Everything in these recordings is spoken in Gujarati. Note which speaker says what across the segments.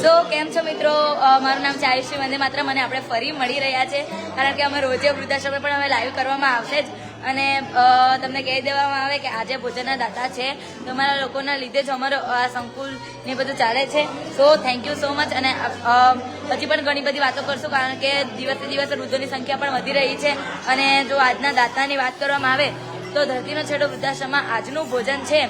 Speaker 1: સો કેમ છો મિત્રો? મારું નામ છે આયુષી વંદે માતરમ અને આપણે ફરી મળી રહ્યા છે કારણ કે અમે રોજે વૃદ્ધાશ્રમ પણ હવે લાઈવ કરવામાં આવશે જ અને તમને કહી દેવામાં આવે કે આજે ભોજનના દાતા છે તમારા લોકોના લીધે જ અમારો આ સંકુલ ને બધું ચાલે છે. So thank you so much. અને હજી પણ ઘણી બધી વાતો કરશું કારણ કે દિવસે દિવસે વૃદ્ધોની સંખ્યા પણ વધી રહી છે અને જો આજના દાતાની વાત કરવામાં આવે તો ધરતીનો છેડો વૃદ્ધાશ્રમમાં આજનું ભોજન છે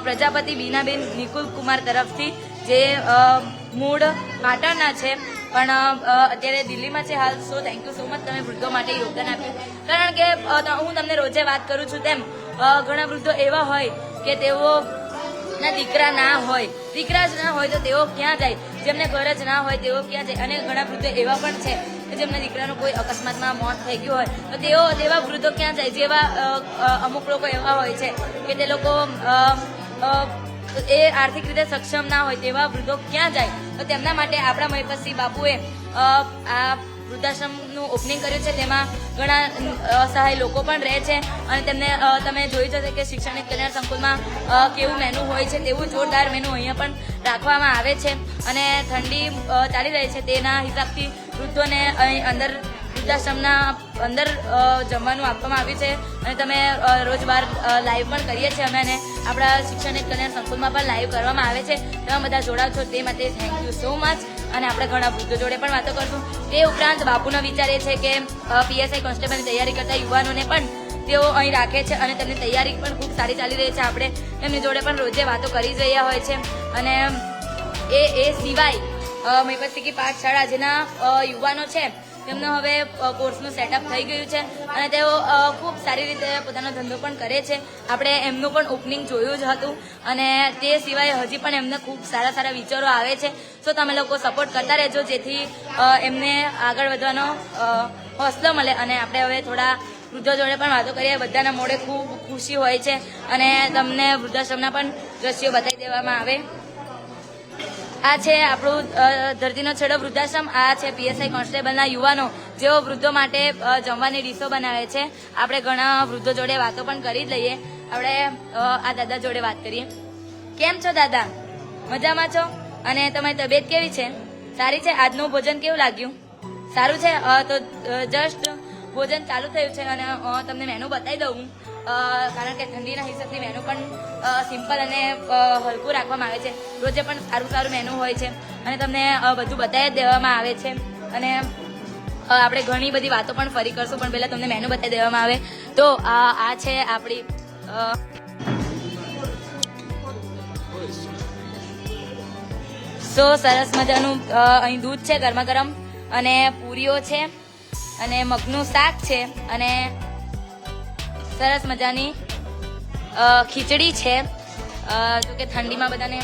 Speaker 1: પ્રજાપતિ બીનાબેન નિકુલ કુમાર તરફથી, જે મૂળ પાટણના છે પણ અત્યારે દિલ્હીમાં છે હાલ. So thank you so much, તમે વૃદ્ધો માટે યોગદાન આપ્યું. કારણ કે હું તમને રોજે વાત કરું છું તેમ ઘણા વૃદ્ધો એવા હોય કે તેઓ ના દીકરા ના હોય, દીકરા જ ના હોય તો તેઓ ક્યાં જાય, જેમને ઘર જ ના હોય તેઓ ક્યાં જાય. અને ઘણા વૃદ્ધો એવા પણ છે કે જેમના દીકરાનું કોઈ અકસ્માતમાં મોત થઈ ગયું હોય તો તેવા વૃદ્ધો ક્યાં જાય. જેવા અમુક લોકો એવા હોય છે કે તે લોકો એ આર્થિક રીતે સક્ષમ ના હોય, તેવા વૃદ્ધો ક્યાં જાય. તો તેમના માટે આપણા મહિપતસિંહ બાપુએ આ વૃદ્ધાશ્રમનું ઓપનિંગ કર્યું છે. તેમાં ઘણા અસહાય લોકો પણ રહે છે અને તેમને તમે જોઈ જશે કે શિક્ષણિક કલ્યાણ સંકુલમાં કેવું મેનુ હોય છે તેવું જોરદાર મેનુ અહીંયા પણ રાખવામાં આવે છે. અને ઠંડી ચાલી રહી છે તેના હિસાબથી વૃદ્ધોને અહીં અંદર વૃદ્ધાશ્રમના અંદર જમવાનું આપવામાં આવ્યું છે. અને તમે રોજ બાર લાઈવ પણ કરીએ છીએ અમે અને આપણા શિક્ષણ કલ્યાણ સંકુલમાં પણ લાઈવ કરવામાં આવે છે. તેમાં બધા જોડાવ છો તે માટે થેન્ક યુ સો મચ. અને આપણે ઘણા વૃદ્ધો જોડે પણ વાતો કરશું. તે ઉપરાંત બાપુનો વિચાર એ છે કે પીએસઆઈ કોન્સ્ટેબલની તૈયારી કરતા યુવાનોને પણ તેઓ અહીં રાખે છે અને તેમની તૈયારી પણ ખૂબ સારી ચાલી રહી છે. આપણે તેમની જોડે પણ રોજે વાતો કરી જ રહ્યા હોય છે. અને એ સિવાય મહિપતસિંહ પાઠશાળા જેના યુવાનો છે તેમનો હવે કોર્સનું સેટઅપ થઈ ગયું છે અને તેઓ ખૂબ સારી રીતે પોતાનો ધંધો પણ કરે છે. આપણે એમનું પણ ઓપનિંગ જોયું જ હતું અને તે સિવાય હજી પણ એમને ખૂબ સારા સારા વિચારો આવે છે. તો તમે લોકો સપોર્ટ કરતા રહેજો જેથી એમને આગળ વધવાનો હોસલો મળે. અને આપણે હવે થોડા વૃદ્ધો જોડે પણ વાતો કરીએ. બધાના મોઢે ખૂબ ખુશી હોય છે અને તમને વૃદ્ધાશ્રમના પણ દ્રશ્યો બતાવી દેવામાં આવે. આ છે આપણું ધરતીનો છેડો વૃદ્ધાશ્રમ. આ છે પીએસઆઈ કોન્સ્ટેબલના યુવાનો જેઓ વૃદ્ધો માટે જમવાની ડીશો બનાવે છે. આપણે ઘણા વૃદ્ધો જોડે વાતો પણ કરી જ લઈએ. આપણે આ દાદા જોડે વાત કરીએ. કેમ છો દાદા? મજામાં છો? અને તમારી તબિયત કેવી છે? સારી છે? આજનું ભોજન કેવું લાગ્યું? સારું છે? તો જસ્ટ ભોજન ચાલુ થયું છે અને તમને મેનુ બતાવી દઉં કારણ કે ઠંડીના હિસાબથી મેનુ પણ સિમ્પલ અને હલકું રાખવામાં આવે છે. રોજે પણ સારું સારું મેનુ હોય છે અને તમને બધું બતાવી જ દેવામાં આવે છે. અને આપણે ઘણી બધી વાતો પણ ફરી કરશું પણ પહેલાં તમને મેનુ બતાવી દેવામાં આવે. તો આ છે આપણી સરસ મજાનું અહીં દૂધ છે ગરમા ગરમ અને પૂરીઓ છે અને મગનું શાક છે અને સરસ મજાની ખીચડી છે. જો કે ઠંડીમાં બધાને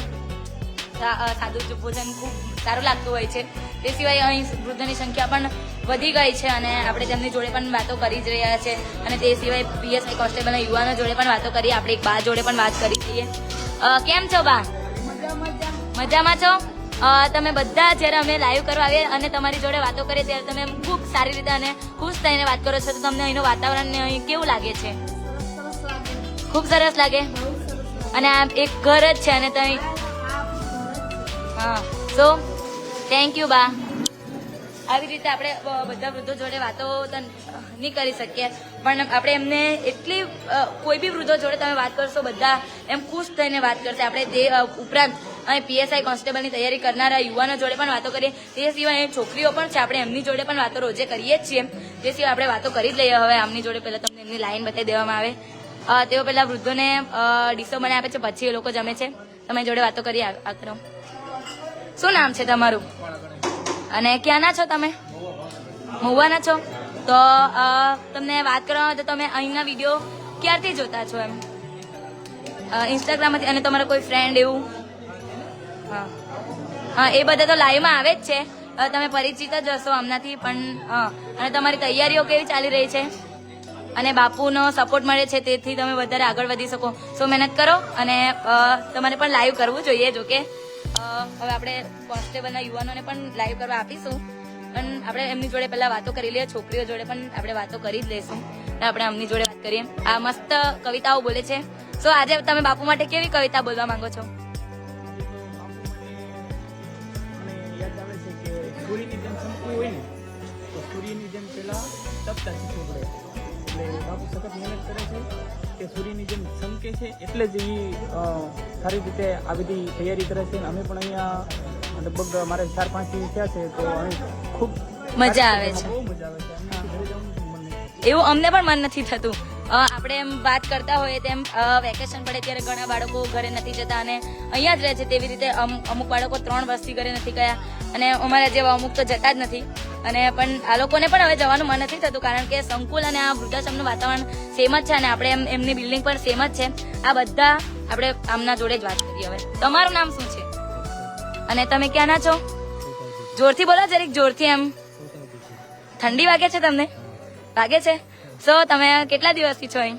Speaker 1: સાદું ભોજન ખૂબ સારું લાગતું હોય છે. તે સિવાય અહીં વૃદ્ધોની સંખ્યા પણ વધી ગઈ છે અને આપણે તેમની જોડે પણ વાતો કરી જ રહ્યા છે. અને તે સિવાય પીએસઆઈ કોન્સ્ટેબલના યુવાનો જોડે પણ વાતો કરીએ. આપણે એક બા જોડે પણ વાત કરી દઈએ. કેમ છો બા? મજામાં છો? તમે બધા જ્યારે અમે લાઈવ કરવા આવીએ અને તમારી જોડે વાતો કરીએ ત્યારે તમે ખૂબ સારી રીતે અને ખુશ થઈને વાત કરો છો. તો તમને અહીંનું વાતાવરણ અહીં કેવું લાગે છે? ખૂબ સરસ લાગે. અને આ એક ઘર જ છે અને ત્યાં સો થેન્ક યુ બા. આવી રીતે આપણે બધા વૃદ્ધો જોડે વાતો તો નહીં કરી શકીએ પણ આપણે એમને એટલી કોઈ બી વૃદ્ધો જોડે તમે વાત કરશો બધા એમ ખુશ થઈને વાત કરશે. આપણે તે ઉપરાંત અને પીએસઆઈ કોન્સ્ટેબલની તૈયારી કરનારા યુવાનો જોડે પણ વાતો કરીએ. તે સિવાય છોકરીઓ પણ છે, આપણે એમની જોડે પણ વાતો રોજે કરીએ જ છીએ. તે સિવાય આપણે વાતો કરી જ લઈએ. હવે આમની જોડે પહેલાં તમને એમની લાઈન બતાવી દેવામાં આવે. તેઓ પહેલાં વૃદ્ધોને ડીશો બનાવી આપે છે પછી એ લોકો જમે છે. તમારી જોડે વાતો કરીએ. આ કરો. શું નામ છે તમારું અને ક્યાંના છો તમે? મહુવાના છો? તો તમને વાત કરવામાં તો તમે અહીંના વિડીયો ક્યારથી જોતા છો? એમ ઇન્સ્ટાગ્રામમાંથી? અને તમારો કોઈ ફ્રેન્ડ એવું? હા એ બધા તો લાઈવમાં આવે જ છે. તમે પરિચિત જ હશો હમણાંથી પણ. અને તમારી તૈયારીઓ કેવી ચાલી રહી છે? અને બાપુનો સપોર્ટ મળે છે તેથી તમે વધારે આગળ વધી શકો. સો મહેનત કરો અને તમારે પણ લાઈવ કરવું જોઈએ. જોકે હવે આપણે કોન્સ્ટેબલના યુવાનોને પણ લાઈવ કરવા આપીશું પણ આપણે એમની જોડે પહેલાં વાતો કરી લઈએ. છોકરીઓ જોડે પણ આપણે વાતો કરી જ લઈશું. આપણે એમની જોડે વાત કરીએ. આ મસ્ત કવિતાઓ બોલે છે. સો આજે તમે બાપુ માટે કેવી કવિતા બોલવા માંગો છો?
Speaker 2: યાદ આવે છે કે સૂર્યની જેમ ચમકવું હોય ને તો સૂર્યની જેમ પહેલાં તપતા શીખવું પડે. એટલે બાપુ સખત મહેનત કરે છે કે સૂર્યની જેમ ચમકે છે એટલે જ એ સારી રીતે આ બધી તૈયારી કરે છે. અમે પણ અહીંયા લગભગ મારે 4-5 દિવસ થયા છે તો અહીં ખૂબ
Speaker 1: મજા આવે છે.
Speaker 2: બહુ મજા આવે છે. અમે ઘરે જવાનું મન નથી.
Speaker 1: એવું અમને પણ મન નથી થતું. આપણે એમ વાત કરતા હોઈએ તેમ વેકેશન પડે ત્યારે ઘણા બાળકો ઘરે નથી જતા અને અહીંયા જ રહે છે. તેવી રીતે અમુક બાળકો 3 વર્ષથી ઘરે નથી ગયા અને અમારા જેવા અમુક તો જતા જ નથી. અને પણ આ લોકોને પણ હવે જવાનું મન નથી થતું કારણ કે સંકુલ અને આ વૃદ્ધાશ્રમનું વાતાવરણ સેમ જ છે અને આપણે એમની બિલ્ડિંગ પણ સેમ જ છે. આ બધા આપણે આમના જોડે જ વાત કરીએ. હવે તમારું નામ શું છે અને તમે ક્યાંના છો? જોરથી બોલો, જરીક જોરથી. એમ ઠંડી વાગે છે તમને? વાગે છે? તમે કેટલા દિવસથી છો અહીં?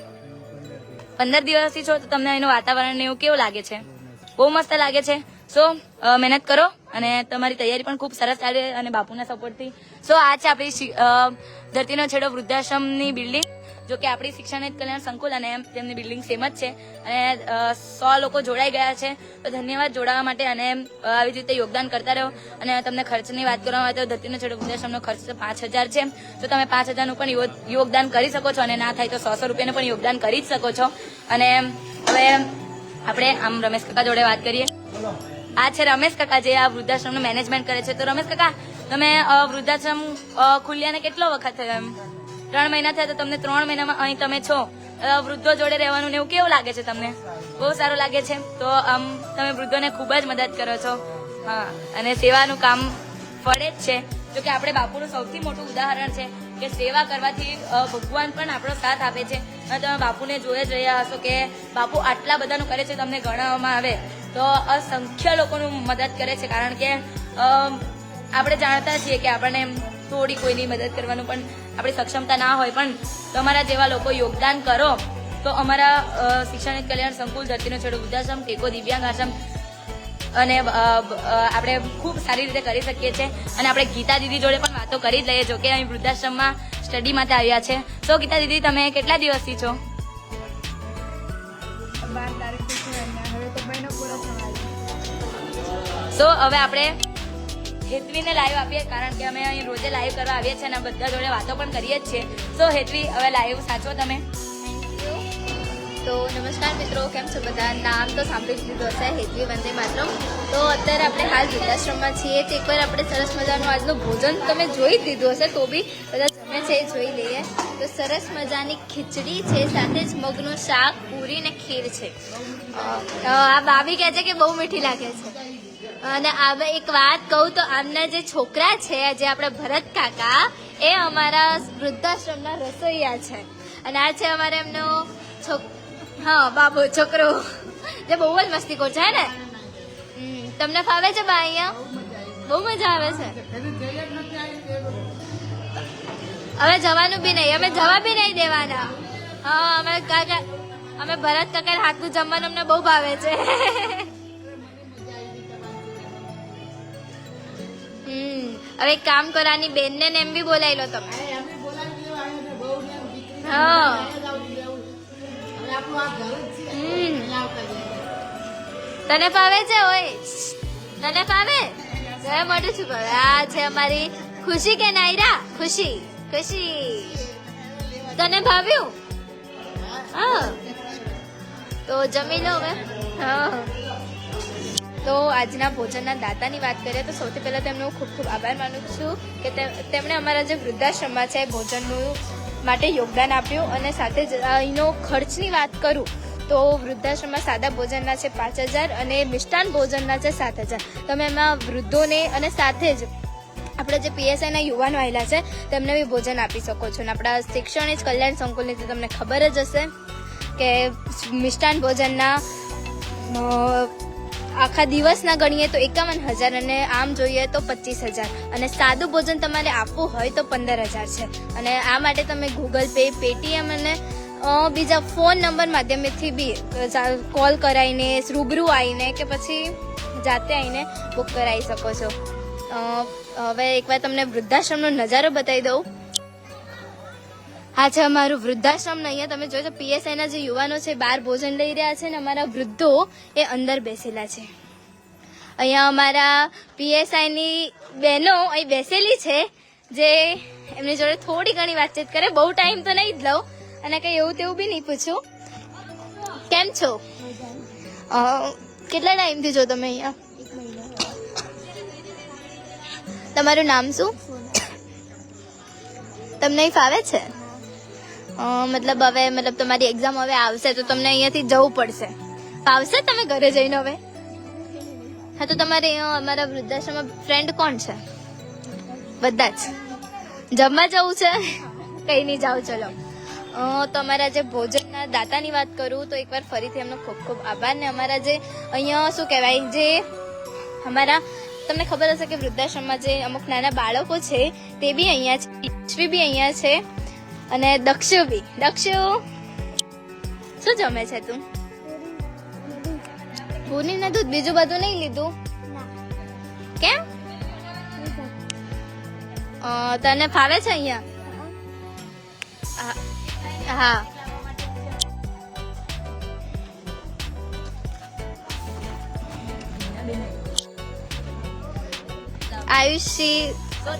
Speaker 1: 15 દિવસથી છો. તો તમને અહીંનું વાતાવરણ એવું કેવું લાગે છે? બહુ મસ્ત લાગે છે. મહેનત કરો અને તમારી તૈયારી પણ ખૂબ સરસ ચાલે અને બાપુના સપોર્ટથી. આ છે આપણી ધરતીનો છેડો વૃદ્ધાશ્રમની બિલ્ડિંગ. જો કે આપણી શિક્ષણ કલ્યાણ સંકુલ અને તેમની બિલ્ડિંગ સેમ જ છે અને 100 લોકો જોડાઈ ગયા છે. તો ધન્યવાદ જોડાવા માટે અને આવી રીતે યોગદાન કરતા રહો. અને તમને ખર્ચની વાત કરવામાં આવે તો ધરતીનો છેડો વૃદ્ધાશ્રમનો ખર્ચ 5,000 છે. તો તમે 5,000નું પણ યોગદાન કરી શકો છો અને ના થાય તો 100 રૂપિયાનું પણ યોગદાન કરી જ શકો છો. અને હવે આપણે આમ રમેશ કાકા જોડે વાત કરીએ. આ છે રમેશ કાકા જે આ વૃદ્ધાશ્રમનું મેનેજમેન્ટ કરે છે. તો રમેશ કાકા, તમે વૃદ્ધાશ્રમ ખુલ્યાને કેટલો વખત થયો? એમ 3 મહિના થયા. તો તમને 3 મહિનામાં અહીં તમે છો, વૃદ્ધો જોડે રહેવાનું ને એવું કેવું લાગે છે તમને? બહુ સારું લાગે છે. તો તમે વૃદ્ધોને ખૂબ જ મદદ કરો છો. હા, અને સેવાનું કામ ફળે જ છે. જો કે આપણે બાપુનું સૌથી મોટું ઉદાહરણ છે કે સેવા કરવાથી ભગવાન પણ આપણો સાથ આપે છે. અને તમે બાપુને જોઈ જ રહ્યા હશો કે બાપુ આટલા બધાનું કરે છે. તમને ગણવામાં આવે તો અસંખ્ય લોકોનું મદદ કરે છે. કારણ કે આપણે જાણતા છીએ કે આપણને થોડી કોઈની મદદ કરવાનું પણ આપણી સક્ષમતા ના હોય, પણ તમારા જેવા લોકો યોગદાન કરો તો અમારા શિક્ષણ કલ્યાણ સંકુલ, ધરતીનો છેડો વૃદ્ધાશ્રમ, ટેકો દિવ્યાંગ આશ્રમ અને આપણે ખૂબ સારી રીતે કરી શકીએ છીએ. અને આપણે ગીતા દીદી જોડે પણ વાતો કરી જ લઈએ. જો કે અહીં વૃદ્ધાશ્રમમાં સ્ટડી માટે આવ્યા છે. ગીતા દીદી, તમે કેટલા દિવસથી છો?
Speaker 3: 12 તારીખથી છે અને હવે તો મહિનો પૂરો થવાનો.
Speaker 1: હવે આપણે હેતવીને લાઈવ આપીએ કારણ કે અમે અહીં રોજે લાઈવ કરવા આવીએ છીએ અને બધા જોડે વાતો પણ કરીએ જ છીએ. હેતવી, હવે લાઈવ સાચવો તમે.
Speaker 3: તો નમસ્કાર મિત્રો, કેમ છો બધા? નામ તો સાંભળી જ લીધું હશે, હેતવી વંદે માતરમ. તો અત્યારે આપણે હાલ વૃદ્ધાશ્રમમાં છીએ. તો એકવાર આપણે સરસ મજાનું આજનું ભોજન તમે જોઈ જ દીધું હશે, તો બી બધા જમે છે એ જોઈ લઈએ. તો સરસ મજાની ખીચડી છે, સાથે જ મગનું શાક, પૂરી ને ખીર છે. આ ભાભી કહે છે કે બહુ મીઠી લાગે છે. અને હવે એક વાત કહું તો આમના જે છોકરા છે, જે આપણા ભરત કાકા, એ અમારા વૃદ્ધાશ્રમના રસોઈયા છે. અને આ છે અમારે એમનો બાબુ છોકરો જે બહુ જ મસ્તીખોર છે ને. તમને ફાવે છે બા? અહીંયા બહુ મજા આવે છે. હવે જવાનું બી નહીં, અમે જવા બી નહીં દેવાના. અમે ભરત કાકા હાથનું જમવાનું અમને બહુ ભાવે છે. હવે એક કામ કરવાની બેનને એમ બી બોલાવી લો તમે. હા, તને ફાવે છે? ઓય, તને ફાવે? મોટું શું ભાવે? આ છે અમારી ખુશી કે નાયરા? ખુશી, ખુશી, તને ભાવ્યું? હા, તો જમી લો હવે. હા, તો આજના ભોજનના દાતાની વાત કરીએ તો સૌથી પહેલાં તેમનો ખૂબ ખૂબ આભાર માનું છું કે તેમણે અમારા જે વૃદ્ધાશ્રમમાં છે ભોજનનું માટે યોગદાન આપ્યું. અને સાથે જ અહીંનો ખર્ચની વાત કરું તો વૃદ્ધાશ્રમમાં સાદા ભોજનના છે 5,000 અને મિષ્ટાન ભોજનના છે 7,000. તમે એમાં વૃદ્ધોને અને સાથે જ આપણે જે PSIના યુવાનો આવેલા છે તેમને બી ભોજન આપી શકો છો. અને આપણા શિક્ષણ જ કલ્યાણ સંકુલની તો તમને ખબર જ હશે કે મિષ્ટાન ભોજનના આખા દિવસના ગણીએ તો 51,000 અને આમ જોઈએ તો 25,000. અને સાદું ભોજન તમારે આપવું હોય તો 15,000 છે. અને આ માટે તમે ગૂગલ પે, પેટીએમ અને બીજા ફોન નંબર માધ્યમથી બી કોલ કરાવીને, રૂબરૂ આવીને કે પછી જાતે આવીને બુક કરાવી શકો છો. હવે એકવાર તમને વૃદ્ધાશ્રમનો નજારો બતાવી દઉં. આ છે અમારું વૃદ્ધાશ્રમ. અહીંયા તમે જોઈ તો PSIના જે યુવાનો છે બહાર ભોજન લઈ રહ્યા છે ને અમારા વૃદ્ધો એ અંદર બેસેલા છે. અહીંયા અમારા પીએસઆઈની બહેનો અહીં બેસેલી છે, જે એમની જોડે થોડી ઘણી વાતચીત કરે. બહુ ટાઈમ તો નહીં જ લઉં અને કંઈ એવું તેવું બી નહીં પૂછું. કેમ છો? કેટલા ટાઈમથી છો તમે અહીંયા? તમારું નામ શું? તમને અહીં ફાવે છે? મતલબ તમારી એક્ઝામ હવે આવશે તો તમને અહીંયાથી જવું પડશે. ફાવશે તમે ઘરે જઈને હવે? હા, તો તમારે અહીંયા અમારા વૃદ્ધાશ્રમમાં ફ્રેન્ડ કોણ છે? બધા જ જમવા જવું છે? કંઈ નહીં, જાઓ ચલો. તો અમારા જે ભોજનના દાતાની વાત કરું તો એકવાર ફરીથી એમનો ખૂબ ખૂબ આભાર. ને અમારા જે અહીંયા શું કહેવાય, જે અમારા તમને ખબર હશે કે વૃદ્ધાશ્રમમાં જે અમુક નાના બાળકો છે તે બી અહીંયા છે, ઈશ્વી બી અહીંયા છે અને દક્ષુ બી. દક્ષુ, શું જમે છે તું? પૂરીને દૂધ, બીજું બધું નહીં લીધું? કેમ? તને ફાવે છે અહીંયા? હા. આયુષી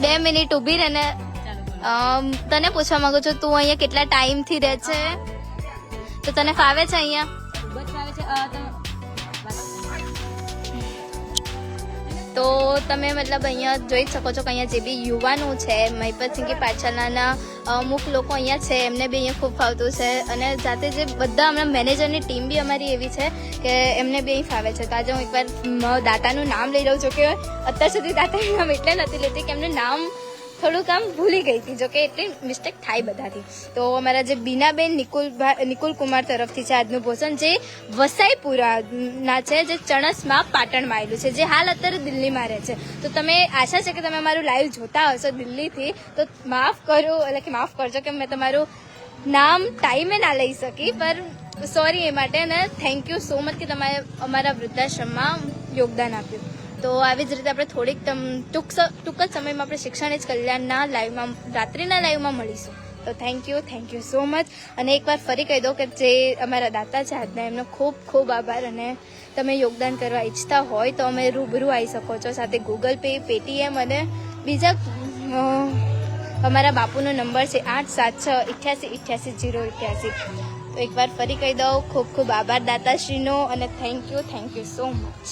Speaker 3: 2 મિનિટ ઊભી રહે ને તને પૂછવા માંગુ છું, તું અહીંયા કેટલા ટાઈમથી રહે છે? તો તને ફાવે છે અહીંયા?
Speaker 1: ખૂબ જ ફાવે છે.
Speaker 3: તો તમે મતલબ અહીંયા જોઈ શકો છો કે અહીંયા જે બી યુવાનો છે, મહિપતસિંહની પાઠશાલાના અમુક લોકો અહીંયા છે, એમને બી અહીંયા ખૂબ ફાવતું છે. અને જાતે જે બધા હમણાં મેનેજરની ટીમ બી અમારી એવી છે કે એમને બી અહીં ફાવે છે. તો આજે હું એકવાર દાતાનું નામ લઈ રહું છું કે અત્યાર સુધી દાતાનું નામ એટલે નથી લેતી કે એમનું નામ થોડુંક આમ ભૂલી ગઈ હતી, જોકે એટલી મિસ્ટેક થાય બધાથી. તો અમારા જે બીનાબેન નિકુલ કુમાર તરફથી છે આજનું ભોજન, જે વસાઈપુરાના છે, જે ચણસમાં પાટણમાં આવેલું છે, જે હાલ અત્યારે દિલ્હીમાં રહે છે. તો તમે આશા છે કે તમે અમારું લાઈવ જોતા હશો દિલ્હીથી, તો માફ કરજો કે મેં તમારું નામ ટાઈમે ના લઈ શકી, પર સોરી એ માટે. અને થેન્ક યુ સો મચ કે તમે અમારા વૃદ્ધાશ્રમમાં યોગદાન આપ્યું. તો આવી જ રીતે આપણે થોડીક ટૂંક જ સમયમાં આપણે શિક્ષણ જ કલ્યાણના લાઈવમાં, રાત્રિના લાઈવમાં મળીશું. તો થેન્ક યુ સો મચ. અને એકવાર ફરી કહી દો કે જે અમારા દાતા છે આજના, એમનો ખૂબ ખૂબ આભાર. અને તમે યોગદાન કરવા ઈચ્છતા હોય તો અમે રૂબરૂ આવી શકો છો, સાથે ગૂગલ પે, પેટીએમ અને બીજા અમારા બાપુનો નંબર છે 8768888088. તો એકવાર ફરી કહી દઉં, ખૂબ ખૂબ આભાર દાતાશ્રીનો અને થેન્ક યુ સો મચ.